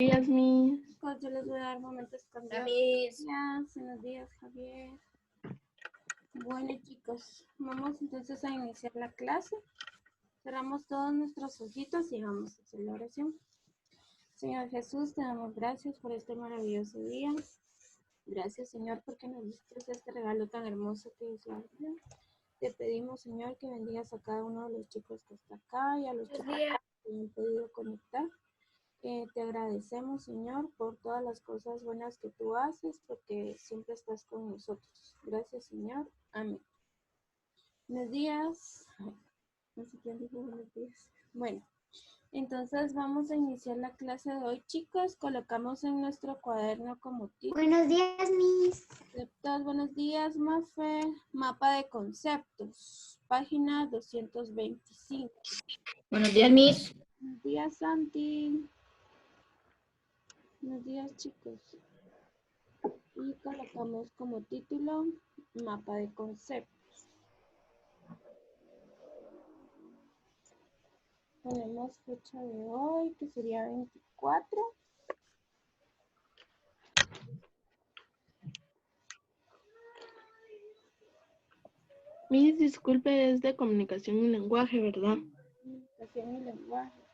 días, Miss. Pues yo les voy a dar momentos con Dios. Buenos días, Javier. Bueno, chicos, vamos entonces a iniciar la clase. Cerramos todos nuestros ojitos y vamos a hacer la oración. Señor Jesús, te damos gracias por este maravilloso día. Gracias, Señor, porque nos diste este regalo tan hermoso que es la vida. Te pedimos, Señor, que bendigas a cada uno de los chicos que está acá y a los chicos que han podido conectar. Te agradecemos, Señor, por todas las cosas buenas que tú haces, porque siempre estás con nosotros. Gracias, Señor. Amén. Buenos días. No sé quién dijo buenos días. Bueno, entonces vamos a iniciar la clase de hoy, chicos. Colocamos en nuestro cuaderno como título. Buenos días, Miss. Buenos días, Mafe. Mapa de conceptos. Página 225. Buenos días, Miss. Buenos días, Santi. Buenos días, chicos. Y colocamos como título mapa de conceptos. Ponemos fecha de hoy, que sería 24. Miss, disculpe, es de comunicación y lenguaje, ¿verdad? Comunicación y lenguaje.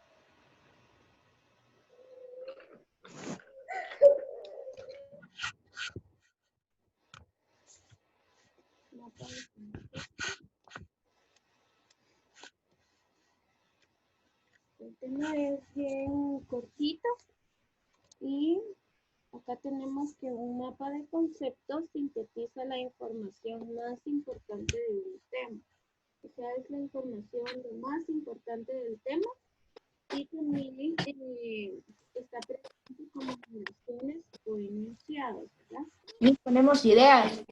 Mapa de conceptos. El tema es bien cortito y acá tenemos que un mapa de conceptos sintetiza la información más importante de un tema. O sea, es la información lo más importante del tema y también está presente como relaciones o enunciados, ¿verdad? Miss, ponemos ideas.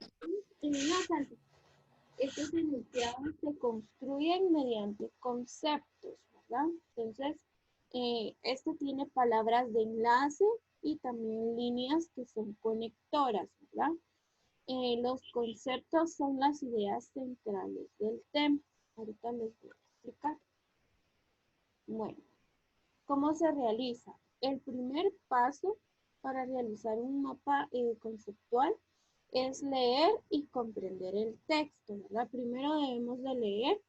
Estos enunciados se construyen mediante conceptos, ¿verdad? Entonces, esto tiene palabras de enlace y también líneas que son conectoras, ¿verdad? Los conceptos son las ideas centrales del tema. Ahorita les voy a explicar. Bueno, ¿cómo se realiza? El primer paso para realizar un mapa conceptual es leer y comprender el texto, ¿verdad? Primero debemos de leer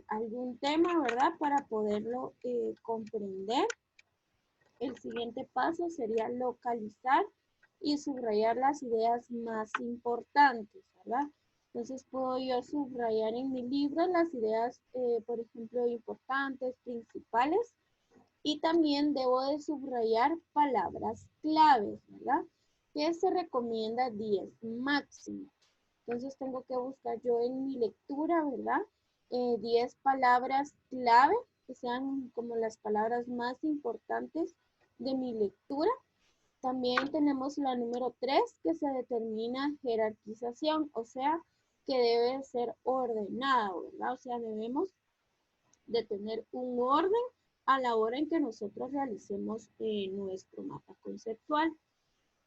algún tema, ¿verdad? Para poderlo comprender. El siguiente paso sería localizar y subrayar las ideas más importantes, ¿verdad? Entonces puedo yo subrayar en mi libro las ideas, por ejemplo, importantes, principales, y también debo de subrayar palabras claves, ¿verdad? Que se recomienda 10 máximo. Entonces tengo que buscar yo en mi lectura, ¿verdad? 10 palabras clave, que sean como las palabras más importantes de mi lectura. También tenemos la número 3, que se determina jerarquización, o sea, que debe ser ordenado, ¿verdad? O sea, debemos de tener un orden a la hora en que nosotros realicemos nuestro mapa conceptual.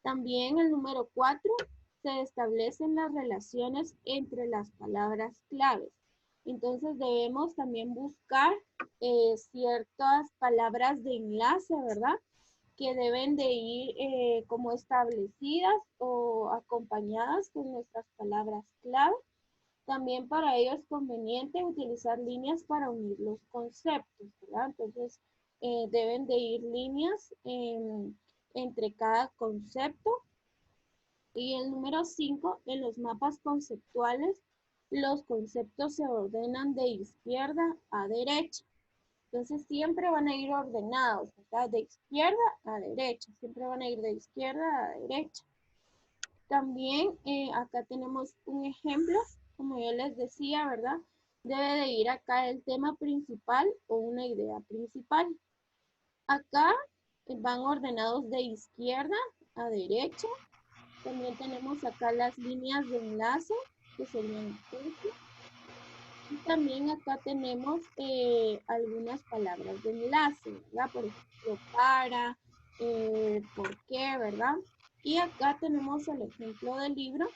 También el número 4, se establecen las relaciones entre las palabras claves. Entonces debemos también buscar ciertas palabras de enlace, ¿verdad? Que deben de ir como establecidas o acompañadas con nuestras palabras clave. También para ello es conveniente utilizar líneas para unir los conceptos, ¿verdad? Entonces, deben de ir líneas entre cada concepto. Y el número 5, en los mapas conceptuales, los conceptos se ordenan de izquierda a derecha. Entonces, siempre van a ir ordenados, ¿verdad? De izquierda a derecha. Siempre van a ir de izquierda a derecha. También acá tenemos un ejemplo, como yo les decía, ¿verdad? Debe de ir acá el tema principal o una idea principal. Acá van ordenados de izquierda a derecha. También tenemos acá las líneas de enlace, que serían estas. Y también acá tenemos algunas palabras de enlace, ¿verdad? Por ejemplo, para, por qué, ¿verdad? Y acá tenemos el ejemplo del libro,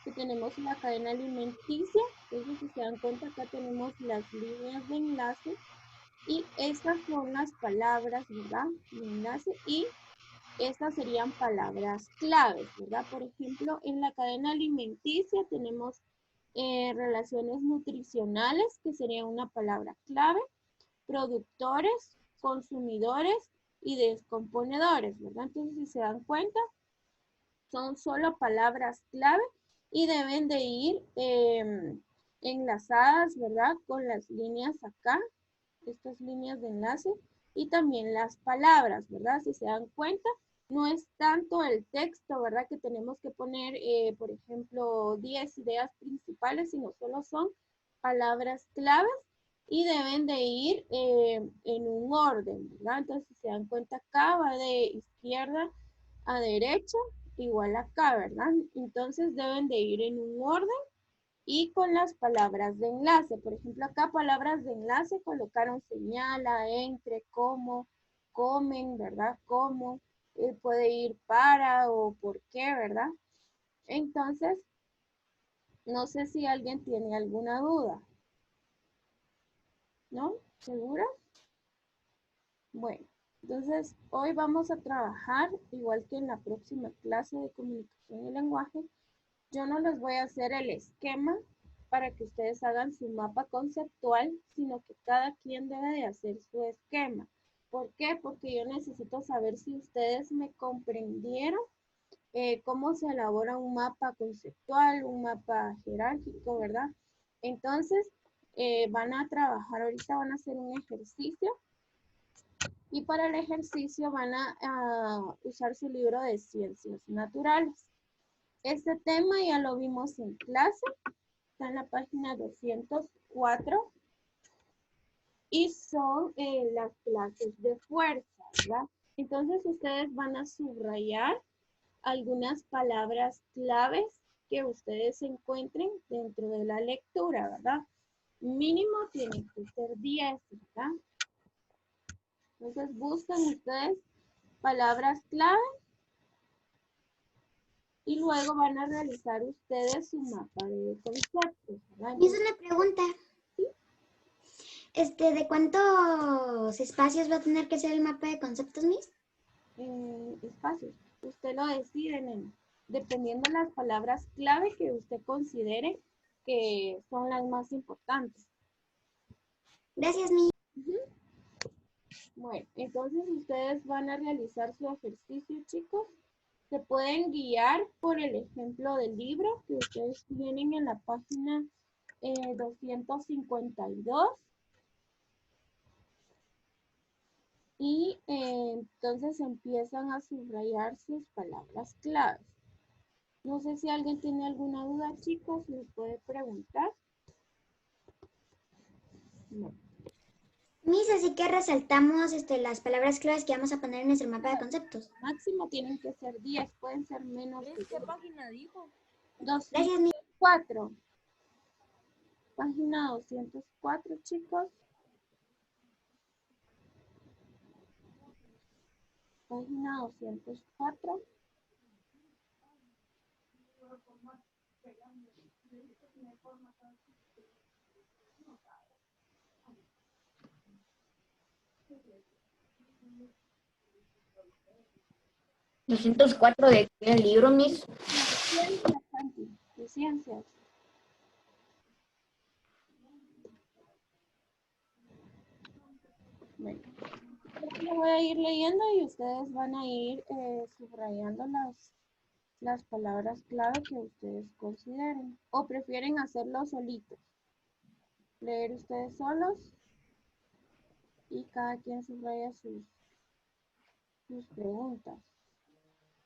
que tenemos la cadena alimenticia. Entonces, si se dan cuenta, acá tenemos las líneas de enlace Y estas son las palabras, ¿verdad? De enlace y estas serían palabras claves, ¿verdad? Por ejemplo, en la cadena alimenticia tenemos relaciones nutricionales, que sería una palabra clave, productores, consumidores y descomponedores, ¿verdad? Entonces, si se dan cuenta, son solo palabras clave y deben de ir enlazadas, ¿verdad? Con las líneas acá, estas líneas de enlace y también las palabras, ¿verdad? Si se dan cuenta, no es tanto el texto, ¿verdad? Que tenemos que poner, por ejemplo, 10 ideas principales, sino solo son palabras claves y deben de ir en un orden, ¿verdad? Entonces, si se dan cuenta, acá va de izquierda a derecha, igual acá, ¿verdad? Entonces, deben de ir en un orden y con las palabras de enlace. Por ejemplo, acá palabras de enlace colocaron señala, entre, como, comen, ¿verdad? Cómo, puede ir para o por qué, ¿verdad? Entonces, no sé si alguien tiene alguna duda. ¿No? ¿Segura? Bueno, entonces hoy vamos a trabajar, igual que en la próxima clase de comunicación y lenguaje. Yo no les voy a hacer el esquema para que ustedes hagan su mapa conceptual, sino que cada quien debe de hacer su esquema. ¿Por qué? Porque yo necesito saber si ustedes me comprendieron cómo se elabora un mapa conceptual, un mapa jerárquico, ¿verdad? Entonces, van a trabajar, ahorita van a hacer un ejercicio y para el ejercicio van a usar su libro de ciencias naturales. Este tema ya lo vimos en clase, está en la página 204 y son las clases de fuerza, ¿verdad? Entonces ustedes van a subrayar algunas palabras claves que ustedes encuentren dentro de la lectura, ¿verdad? Mínimo tienen que ser 10, ¿verdad? Entonces buscan ustedes palabras clave y luego van a realizar ustedes su mapa de conceptos, ¿verdad? Hice una pregunta. ¿De cuántos espacios va a tener que ser el mapa de conceptos, Miss? Espacios. Usted lo decide, nena, dependiendo de las palabras clave que usted considere que son las más importantes. Gracias, Miss. Bueno, entonces ustedes van a realizar su ejercicio, chicos. Se pueden guiar por el ejemplo del libro que ustedes tienen en la página 252. Y entonces empiezan a subrayar sus palabras claves. No sé si alguien tiene alguna duda, chicos, les puede preguntar. No. Miss, así que resaltamos las palabras claves que vamos a poner en nuestro mapa de conceptos. Máximo tienen que ser 10, pueden ser menos. ¿Qué página dijo? Gracias, Miss. 204. Página 204, chicos. Página 204. ¿204 de qué libro, Miss? Ciencias, Santi, de ciencias. Bueno, yo voy a ir leyendo y ustedes van a ir subrayando las palabras clave que ustedes consideren. O prefieren hacerlo solitos. Leer ustedes solos y cada quien subraya sus preguntas.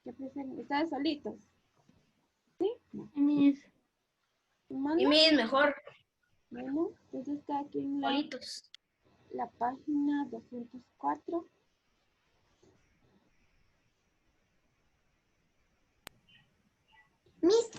¿Qué prefieren? ¿Ustedes solitos? ¿Sí? Miss, ¿Manda? Y Miss, mejor. Bueno, entonces cada quien lee Bonitos. la página 204. Miss,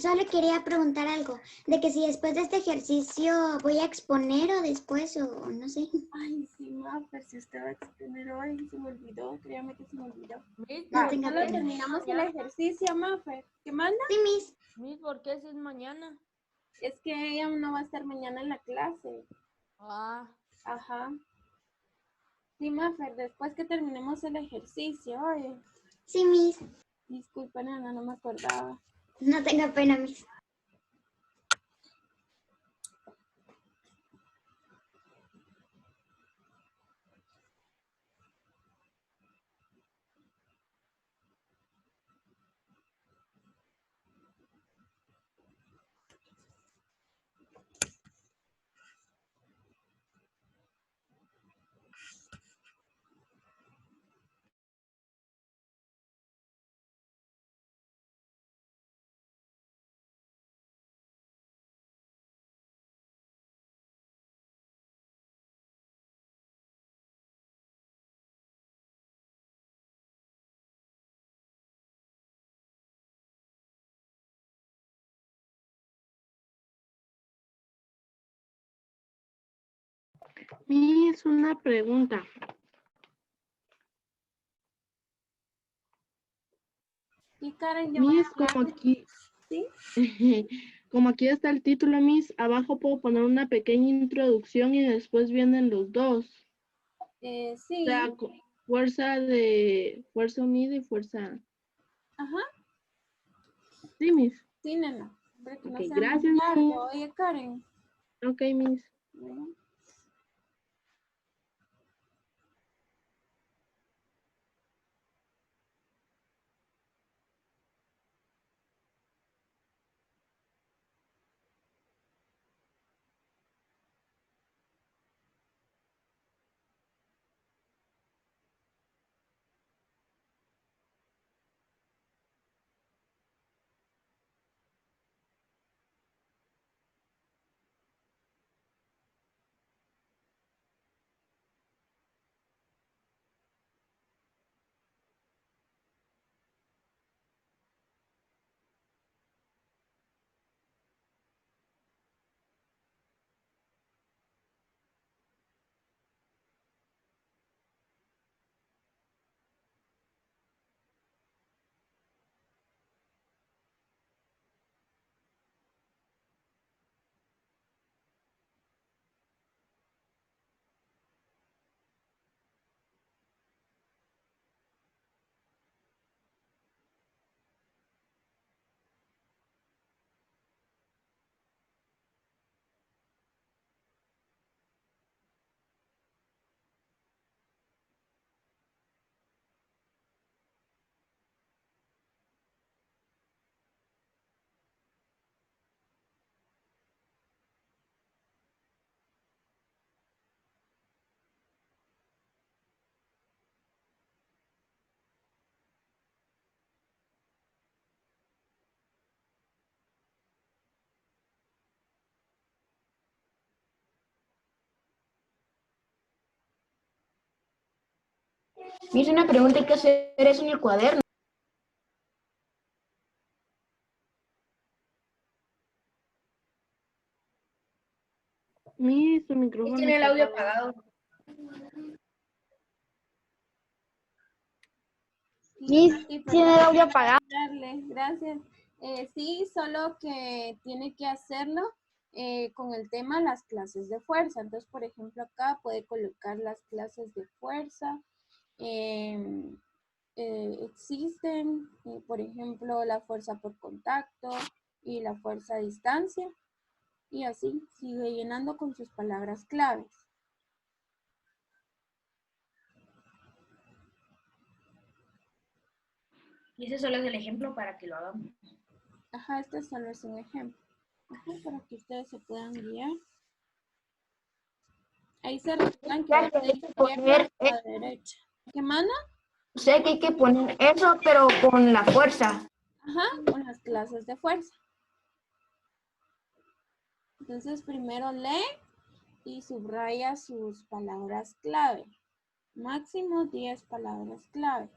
solo quería preguntar algo. De que si después de este ejercicio voy a exponer o después o no sé. Ay, sí, Mafer, si usted va a exponer hoy, se me olvidó, créame que se me olvidó. Miss, No Va, tenga solo pena. terminamos el ejercicio, Mafer. ¿Qué manda? Sí, Miss. Miss, ¿por qué si es mañana? Es que ella no va a estar mañana en la clase. Ah, Ajá. Sí, Mafer, después que terminemos el ejercicio, oye. Sí, Miss. Disculpa, nana, no me acordaba. No tenga pena, Miss. Miss, una pregunta. Y Karen, yo voy Miss, a hablar. ¿Sí? como aquí está el título, Miss, abajo puedo poner una pequeña introducción y después vienen los dos. O Sí. sea, fuerza unida y fuerza. Ajá. Sí, Miss. Sí, nena. Para que no Ok, sea gracias, muy largo. Miss. Oye, Karen. Ok, Miss. Bueno. Me hice una pregunta, hay que hacer eso en el cuaderno. Miss, su Y micrófono tiene el está audio apagado. apagado. Sí, sí, tiene el audio apagado. darle, gracias. Sí, solo que tiene que hacerlo con el tema las clases de fuerza. Entonces, por ejemplo, acá puede colocar las clases de fuerza. Existen, por ejemplo, la fuerza por contacto y la fuerza a distancia. Y así sigue llenando con sus palabras claves. Y ese solo es el ejemplo para que lo hagamos. Ajá, este solo es un ejemplo. Ajá, para que ustedes se puedan guiar. Ahí se recuerdan que Ya que va de hay que izquierda poner, a derecha. ¿Qué manda? sé que hay que poner eso, pero con la fuerza. Ajá, con las clases de fuerza. Entonces primero lee y subraya sus palabras clave. Máximo 10 palabras clave.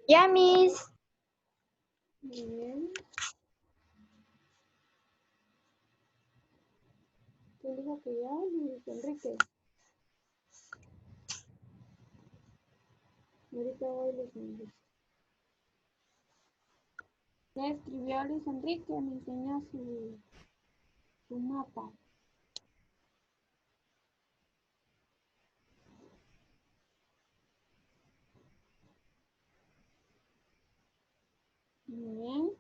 Ya, Miss. Muy bien. ¿Quién dijo que ya? Luis Enrique. Ahorita voy, Luis Enrique. Ya escribió Luis Enrique, me enseñó su mapa. Muy bien.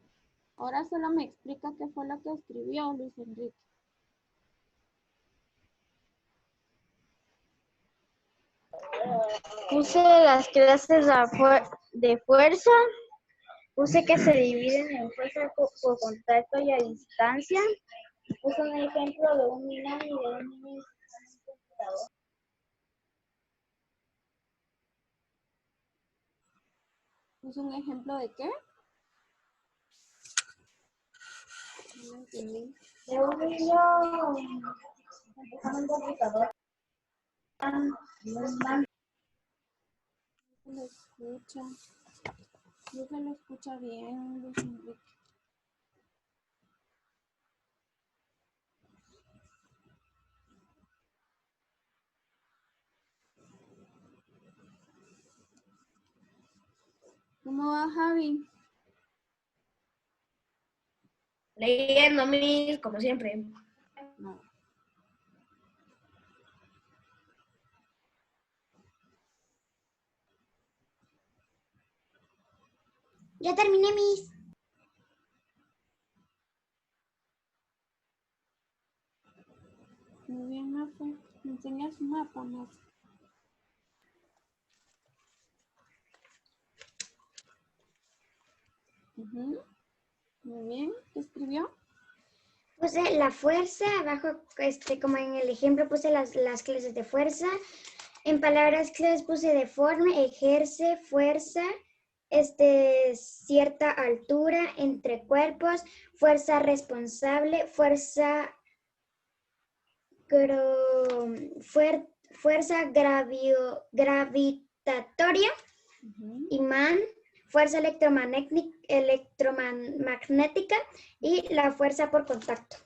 Ahora solo me explica qué fue lo que escribió Luis Enrique. Puse las clases de fuerza. Puse que se dividen en fuerza por contacto y a distancia. Puse un ejemplo de un imán y de un mini computador. ¿Es un ejemplo de qué? No entendí. De un niño empezando un computador. No se lo escucha. No se lo escucha bien, Luis Enrique. ¿Cómo va, Javi? Leyendo, Miss, como siempre. No. Ya terminé, Miss. Muy bien, Mafe. Me enseña su mapa, Mafe. Ujú. Muy bien. ¿Qué escribió? Puse la fuerza, abajo, como en el ejemplo, puse las clases de fuerza. En palabras claves puse deforme, ejerce, fuerza, cierta altura entre cuerpos, fuerza responsable, fuerza gravitatoria, Ujú. imán, fuerza electromagnética y la fuerza por contacto.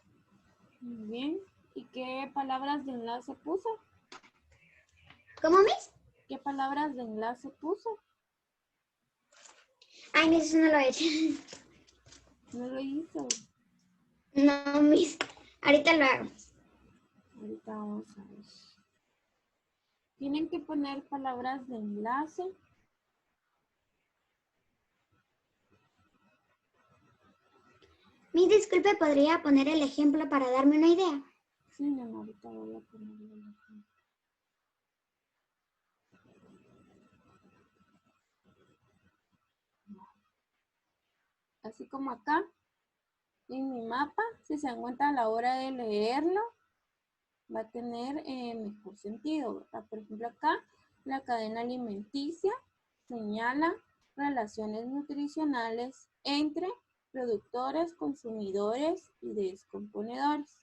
Muy bien. ¿Y qué palabras de enlace puso? ¿Cómo, Miss? ¿Qué palabras de enlace puso? Ay, Miss, eso no lo he hecho. No lo hizo. No, Miss. Ahorita lo hago. Ahorita vamos a ver. Tienen que poner palabras de enlace. Miss, disculpe, ¿podría poner el ejemplo para darme una idea? Sí, no, ahorita voy a ponerlo aquí. Así como acá, en mi mapa, si se dan cuenta a la hora de leerlo, va a tener mejor sentido, ¿verdad? Por ejemplo, acá, la cadena alimenticia señala relaciones nutricionales entre productores, consumidores y descomponedores.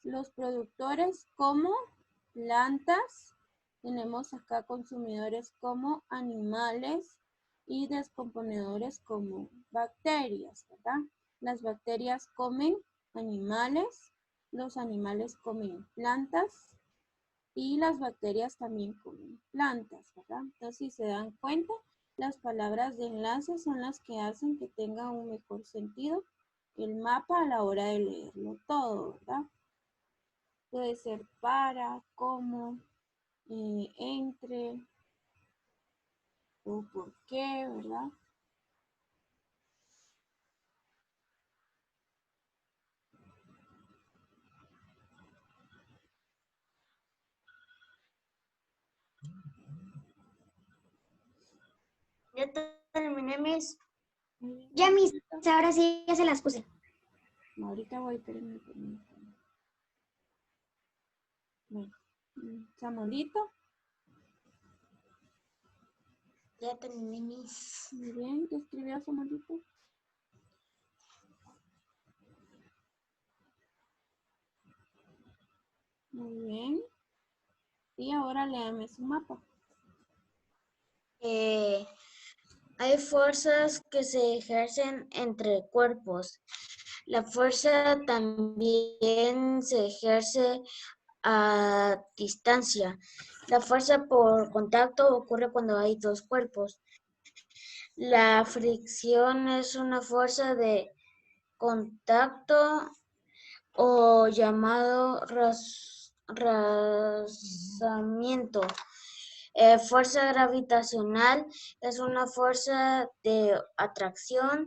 Los productores como plantas, tenemos acá consumidores como animales y descomponedores como bacterias, ¿verdad? Las bacterias comen animales, los animales comen plantas y las bacterias también comen plantas, ¿verdad? Entonces, si se dan cuenta, las palabras de enlace son las que hacen que tenga un mejor sentido el mapa a la hora de leerlo todo, ¿verdad? Puede ser para, como, entre o por qué, ¿verdad? Ya terminé, Miss. Ya, Miss, ahora sí ya se las puse. No, ahorita voy, espérenme. Bueno, Samuelito, Ya terminé, Miss. muy bien, ¿qué escribió Samuelito? Muy bien. Y ahora léame su mapa. Hay fuerzas que se ejercen entre cuerpos. La fuerza también se ejerce a distancia. La fuerza por contacto ocurre cuando hay dos cuerpos. La fricción es una fuerza de contacto o llamado rozamiento. Fuerza gravitacional es una fuerza de atracción.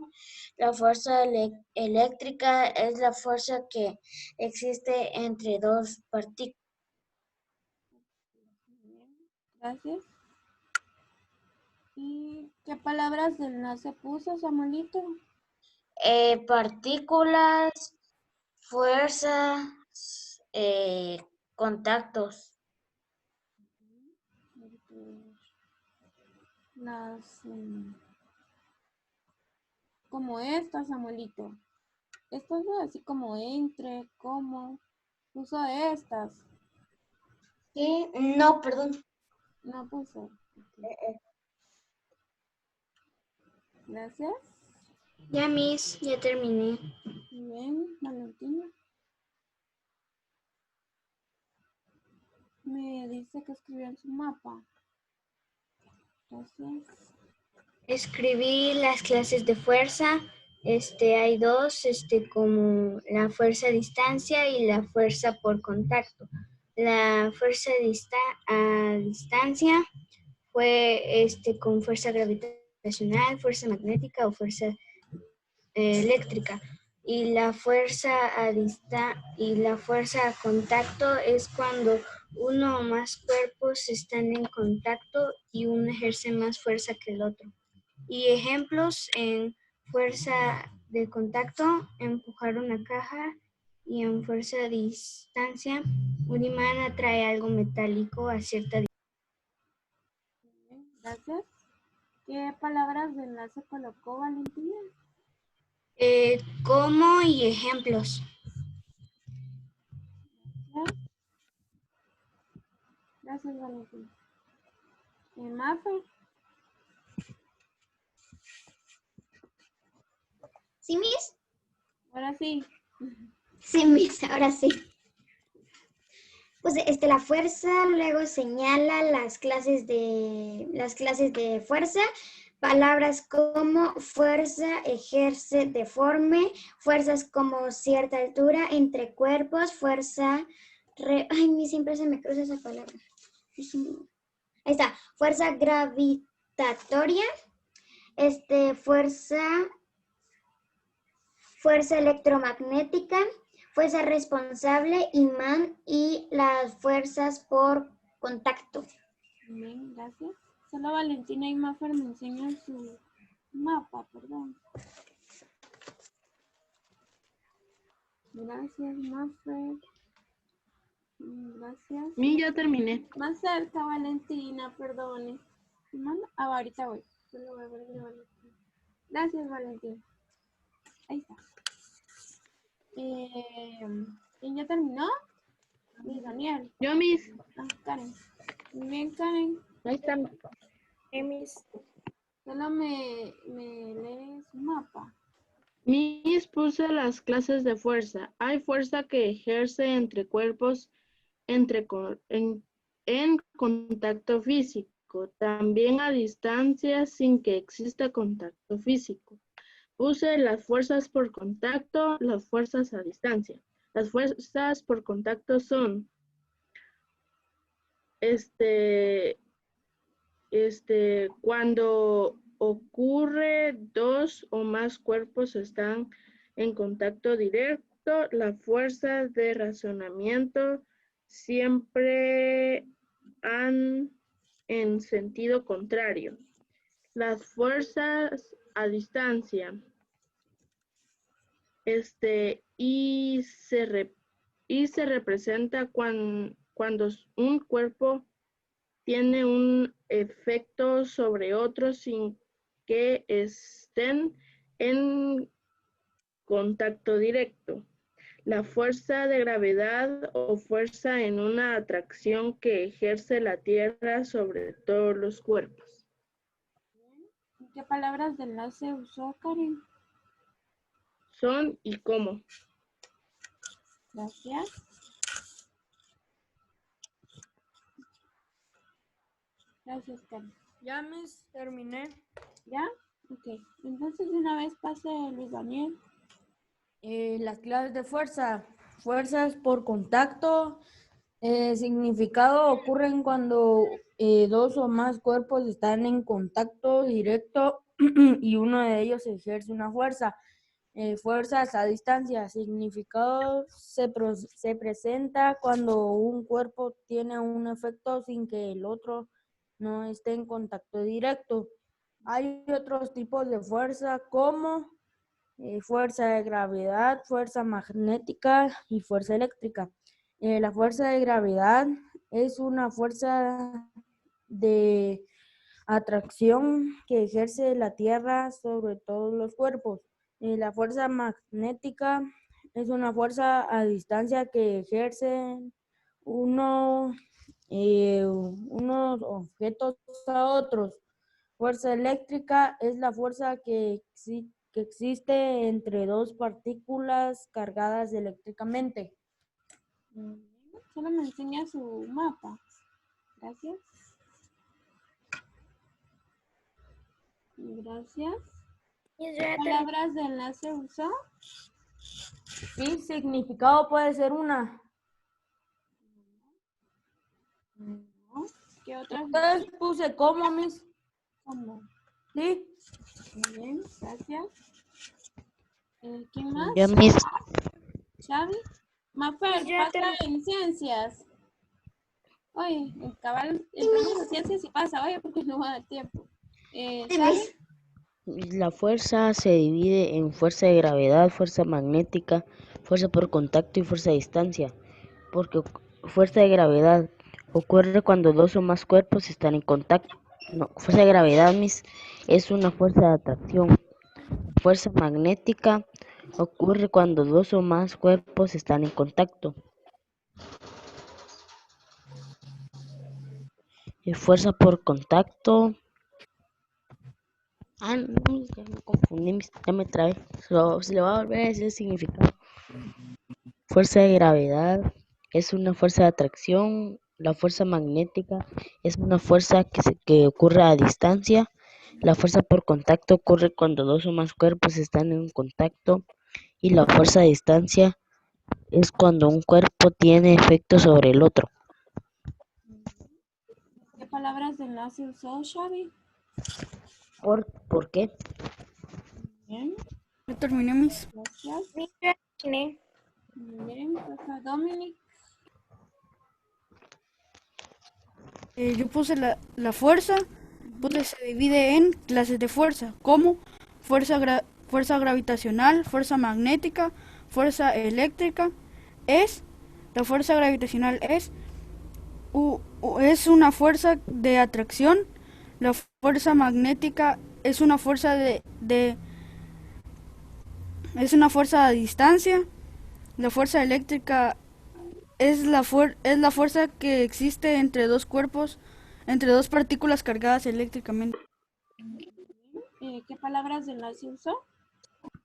La fuerza eléctrica es la fuerza que existe entre dos partículas. Gracias. ¿Y qué palabras de enlace puso, Samuelito? Partículas, fuerzas, contactos. Las, como estas, Samuelito. Estas no, así como entre, como. Puso estas. ¿Qué? No, perdón. No puso. Ok. Gracias. Ya, Miss, ya terminé. Muy bien, Valentina. Me dice que escribió en su mapa. Gracias. Escribí las clases de fuerza. Hay dos, como la fuerza a distancia y la fuerza por contacto. La fuerza a distancia fue con fuerza gravitacional, fuerza magnética o fuerza eléctrica. Y la fuerza a contacto es cuando uno o más cuerpos están en contacto y uno ejerce más fuerza que el otro. Y ejemplos en fuerza de contacto, empujar una caja, y en fuerza de distancia, un imán atrae algo metálico a cierta distancia. Bien, gracias. ¿Qué palabras de enlace colocó Valentina? Como y ejemplos. Gracias, Valentina. Mafe. ¿Sí, Miss? Ahora sí. Sí, Miss, ahora sí. Pues la fuerza luego señala las clases de fuerza. Palabras como fuerza, ejerce, deforme, fuerzas como cierta altura, entre cuerpos, fuerza, ay, siempre se me cruza esa palabra. Ahí está, fuerza gravitatoria, fuerza electromagnética, fuerza responsable, imán y las fuerzas por contacto. Bien, gracias. Solo Valentina y Mafer me enseñan su mapa, perdón. Gracias, Mafer. Gracias. Ya terminé. Más cerca, Valentina, perdone. Ahorita voy. Solo voy a ver de Valentina. Gracias, Valentina. Ahí está. ¿Quién ya terminó? Luis Daniel. Yo, Miss. Karen. Muy bien, Karen. Ahí está. Solo me lees su mapa. Miss puse las clases de fuerza. Hay fuerza que ejerce entre cuerpos en contacto físico, también a distancia sin que exista contacto físico. Puse las fuerzas por contacto, las fuerzas a distancia. Las fuerzas por contacto son cuando ocurre dos o más cuerpos están en contacto directo, la fuerza de razonamiento siempre han en sentido contrario. Las fuerzas a distancia y se representa cuando un cuerpo tiene un efecto sobre otro sin que estén en contacto directo. La fuerza de gravedad o fuerza en una atracción que ejerce la Tierra sobre todos los cuerpos. ¿Qué palabras de enlace usó Karen? Son y cómo. Gracias. Gracias, Karen. Ya, Miss, terminé. ¿Ya? Ok. Entonces, de una vez pase Luis Daniel. Las claves de fuerza. Fuerzas por contacto. Significado ocurren cuando dos o más cuerpos están en contacto directo y uno de ellos ejerce una fuerza. Fuerzas a distancia. Significado se presenta cuando un cuerpo tiene un efecto sin que el otro no esté en contacto directo. Hay otros tipos de fuerza como fuerza de gravedad, fuerza magnética y fuerza eléctrica. La fuerza de gravedad es una fuerza de atracción que ejerce la Tierra sobre todos los cuerpos. La fuerza magnética es una fuerza a distancia que ejercen unos objetos a otros. Fuerza eléctrica es la fuerza que existe entre dos partículas cargadas eléctricamente. Solo me enseña su mapa. Gracias. Gracias. ¿Qué palabras de enlace usó? Sí, significado puede ser una. No. ¿Qué otras? Entonces puse como, Miss. ¿Cómo? Sí. Muy bien, gracias. ¿Quién más? Ya, Miss. Xavi. Mafer, Ya pasa en ciencias. Oye, el cabal, entramos a ciencias y pasa, oye, porque no va a dar tiempo. Xavi. La fuerza se divide en fuerza de gravedad, fuerza magnética, fuerza por contacto y fuerza de distancia. Porque fuerza de gravedad ocurre cuando dos o más cuerpos están en contacto. No, fuerza de gravedad, Miss, es una fuerza de atracción. Fuerza magnética ocurre cuando dos o más cuerpos están en contacto. Y fuerza por contacto. No, ya me confundí, ya me trae. Se le va a volver a decir el significado. Fuerza de gravedad es una fuerza de atracción. La fuerza magnética es una fuerza que ocurre a distancia. La fuerza por contacto ocurre cuando dos o más cuerpos están en contacto. Y la fuerza de distancia es cuando un cuerpo tiene efecto sobre el otro. ¿Qué palabras de enlace usó Xavi? ¿Por qué? Bien, Ya terminé, Miss. gracias. Muy bien, pasa Dominic. Yo puse la fuerza, se divide en clases de fuerza, como fuerza gravitacional, fuerza magnética, fuerza eléctrica. La fuerza gravitacional es una fuerza de atracción, la fuerza magnética es una fuerza es una fuerza a distancia, la fuerza eléctrica es la fuerza que existe entre dos cuerpos, entre dos partículas cargadas eléctricamente. ¿Qué palabras de enlace usó?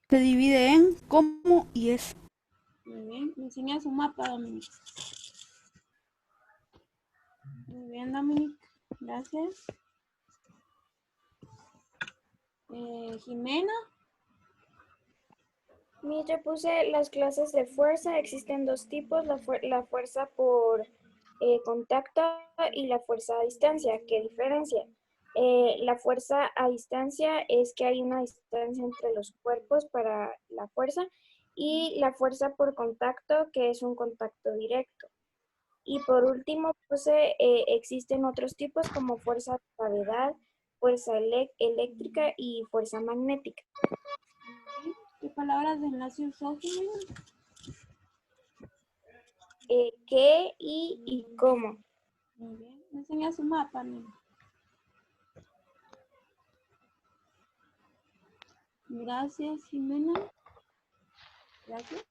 Se divide en cómo y es. Muy bien, me enseña su mapa, Dominic. Muy bien, Dominic, gracias. Jimena. Yo puse las clases de fuerza. Existen dos tipos, la fuerza por contacto y la fuerza a distancia. ¿Qué diferencia? La fuerza a distancia es que hay una distancia entre los cuerpos para la fuerza, y la fuerza por contacto, que es un contacto directo. Y por último puse existen otros tipos como fuerza de gravedad, fuerza eléctrica y fuerza magnética. ¿Qué palabras de enlace usó, Jimena? ¿Qué y cómo? Muy bien, me enseña su mapa, niña. Gracias, Jimena. Gracias.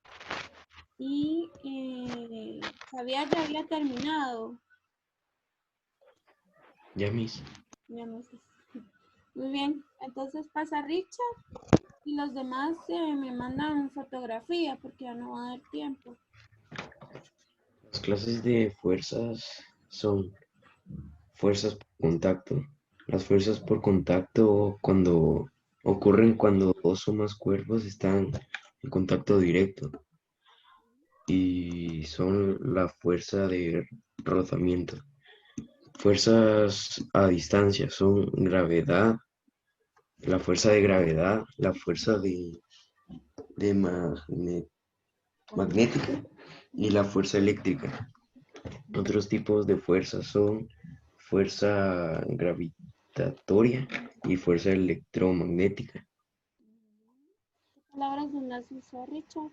Y Javier ya había terminado. Ya, Miss. Ya no sé. Muy bien, entonces pasa Richard y los demás me mandan fotografía porque ya no va a dar tiempo. Las clases de fuerzas son fuerzas por contacto. Las fuerzas por contacto ocurren cuando dos o más cuerpos están en contacto directo y son la fuerza de rozamiento. Fuerzas a distancia son gravedad, la fuerza de gravedad, la fuerza de magnética y la fuerza eléctrica. Otros tipos de fuerzas son fuerza gravitatoria y fuerza electromagnética. ¿Qué palabras son las usó Richard?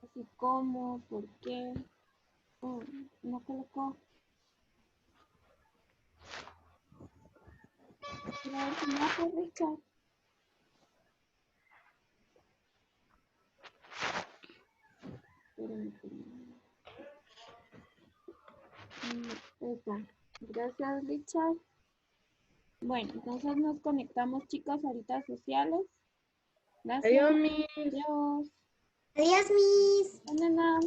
Así como, ¿por qué? Oh, no colocó. Quiero ver si no fue Richard. Está. Gracias, Richard. Bueno, entonces nos conectamos, chicos, ahorita a sociales. Gracias. Adiós, Miss. Adiós. Adiós, Miss. De nada.